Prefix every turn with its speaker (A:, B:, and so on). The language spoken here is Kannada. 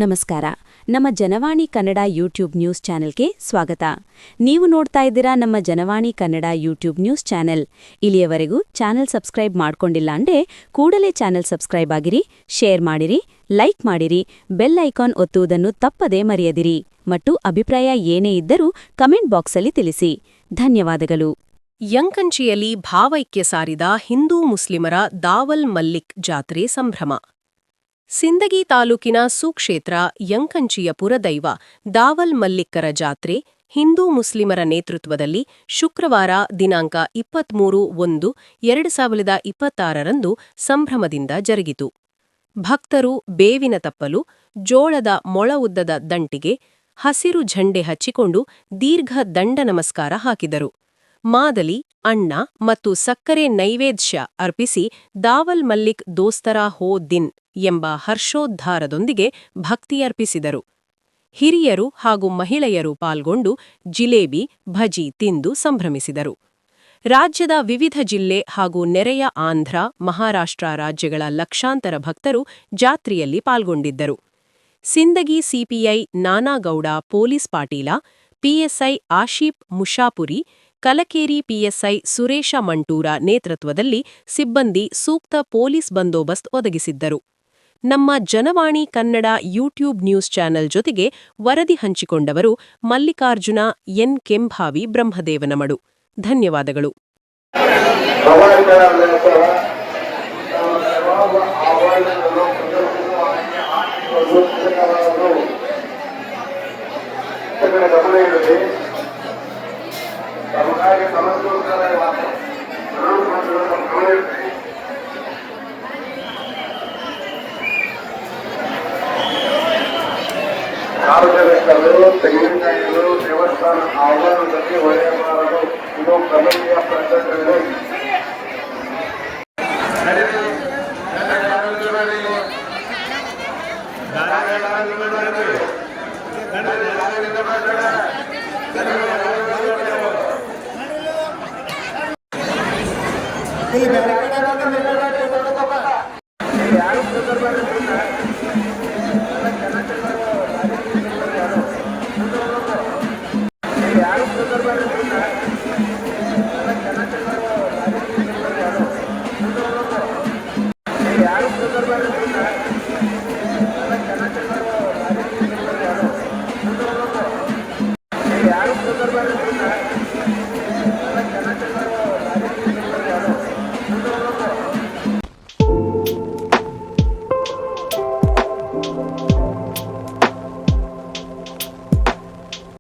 A: ನಮಸ್ಕಾರ. ನಮ್ಮ ಜನವಾಣಿ ಕನ್ನಡ ಯೂಟ್ಯೂಬ್ ನ್ಯೂಸ್ ಚಾನೆಲ್ಗೆ ಸ್ವಾಗತ. ನೀವು ನೋಡ್ತಾ ಇದ್ದೀರಾ ನಮ್ಮ Janavani Kannada YouTube news channel. ಇಲ್ಲಿಯವರೆಗೂ ಚಾನೆಲ್ ಸಬ್ಸ್ಕ್ರೈಬ್ ಮಾಡ್ಕೊಂಡಿಲ್ಲ ಅಂದ್ರೆ ಕೂಡಲೇ ಚಾನೆಲ್ ಸಬ್ಸ್ಕ್ರೈಬ್ ಆಗಿರಿ, ಶೇರ್ ಮಾಡಿರಿ, ಲೈಕ್ ಮಾಡಿರಿ, ಬೆಲ್ ಐಕಾನ್ ಒತ್ತುವುದನ್ನು ತಪ್ಪದೇ ಮರೆಯದಿರಿ ಮತ್ತು ಅಭಿಪ್ರಾಯ ಏನೇ ಇದ್ದರೂ ಕಮೆಂಟ್ ಬಾಕ್ಸಲ್ಲಿ ತಿಳಿಸಿ. ಧನ್ಯವಾದಗಳು.
B: ಯಂಕಂಚಿಯಲ್ಲಿ ಭಾವೈಕ್ಯ ಸಾರಿದ ಹಿಂದೂ ಮುಸ್ಲಿಮರ ದಾವಲ್ ಮಲ್ಲಿಕ್ ಜಾತ್ರೆ ಸಂಭ್ರಮ. ಸಿಂದಗಿ ತಾಲೂಕಿನ ಸುಕ್ಷೇತ್ರ ಯಂಕಂಚಿಯ ಪುರದೈವ ದಾವಲ್ ಮಲ್ಲಿಕ್ಕರ ಜಾತ್ರೆ ಹಿಂದೂ ಮುಸ್ಲಿಮರ ನೇತೃತ್ವದಲ್ಲಿ ಶುಕ್ರವಾರ ದಿನಾಂಕ 23/1/2026 ಸಂಭ್ರಮದಿಂದ ಜರುಗಿತು. ಭಕ್ತರು ಬೇವಿನ ತಪ್ಪಲು, ಜೋಳದ ಮೊಳ ಉದ್ದದ ದಂಟಿಗೆ, ಹಸಿರು ಝಂಡೆ ಹಚ್ಚಿಕೊಂಡು ದೀರ್ಘ ದಂಡ ನಮಸ್ಕಾರ ಹಾಕಿದರು. ಮಾದಲಿ, ಅಣ್ಣ ಮತ್ತು ಸಕ್ಕರೆ ನೈವೇದ್ಯ ಅರ್ಪಿಸಿ ದಾವಲ್ ಮಲ್ಲಿಕ್ ದೋಸ್ತರ ಹೋ ದಿನ್ ಎಂಬ ಹರ್ಷೋದ್ಧಾರದೊಂದಿಗೆ ಭಕ್ತಿಯರ್ಪಿಸಿದರು. ಹಿರಿಯರು ಹಾಗೂ ಮಹಿಳೆಯರು ಪಾಲ್ಗೊಂಡು ಜಿಲೇಬಿ, ಭಜಿ ತಿಂದು ಸಂಭ್ರಮಿಸಿದರು. ರಾಜ್ಯದ ವಿವಿಧ ಜಿಲ್ಲೆ ಹಾಗೂ ನೆರೆಯ ಆಂಧ್ರ, ಮಹಾರಾಷ್ಟ್ರ ರಾಜ್ಯಗಳ ಲಕ್ಷಾಂತರ ಭಕ್ತರು ಜಾತ್ರೆಯಲ್ಲಿ ಪಾಲ್ಗೊಂಡಿದ್ದರು. Sindagi CPI Nanagouda police Patil, PSI Ashif Mushapuri, Kalakeri PSI Suresh Mantur ನೇತೃತ್ವದಲ್ಲಿ ಸಿಬ್ಬಂದಿ ಸೂಕ್ತ ಪೊಲೀಸ್ ಬಂದೋಬಸ್ತ್ ಒದಗಿಸಿದ್ದರು. ನಮ್ಮ Janavani Kannada YouTube news channel ಜೊತೆಗೆ ವರದಿ ಹಂಚಿಕೊಂಡವರು ಮಲ್ಲಿಕಾರ್ಜುನ ಎನ್ ಕೆಂಭಾವಿ ಬ್ರಹ್ಮದೇವನಮಡು. ಧನ್ಯವಾದಗಳು.
C: ಸಾರ್ವಜನಿಕರು ತೆಂಗಿನಕಾಯಿಗಳು ದೇವಸ್ಥಾನ ಆವರಣದಲ್ಲಿ ಒಡೆಯಬಾರದು. ಇದು ಕಮಿಟಿಯ ಪ್ರಕಟಣೆ.
D: ಇಲ್ಲಿ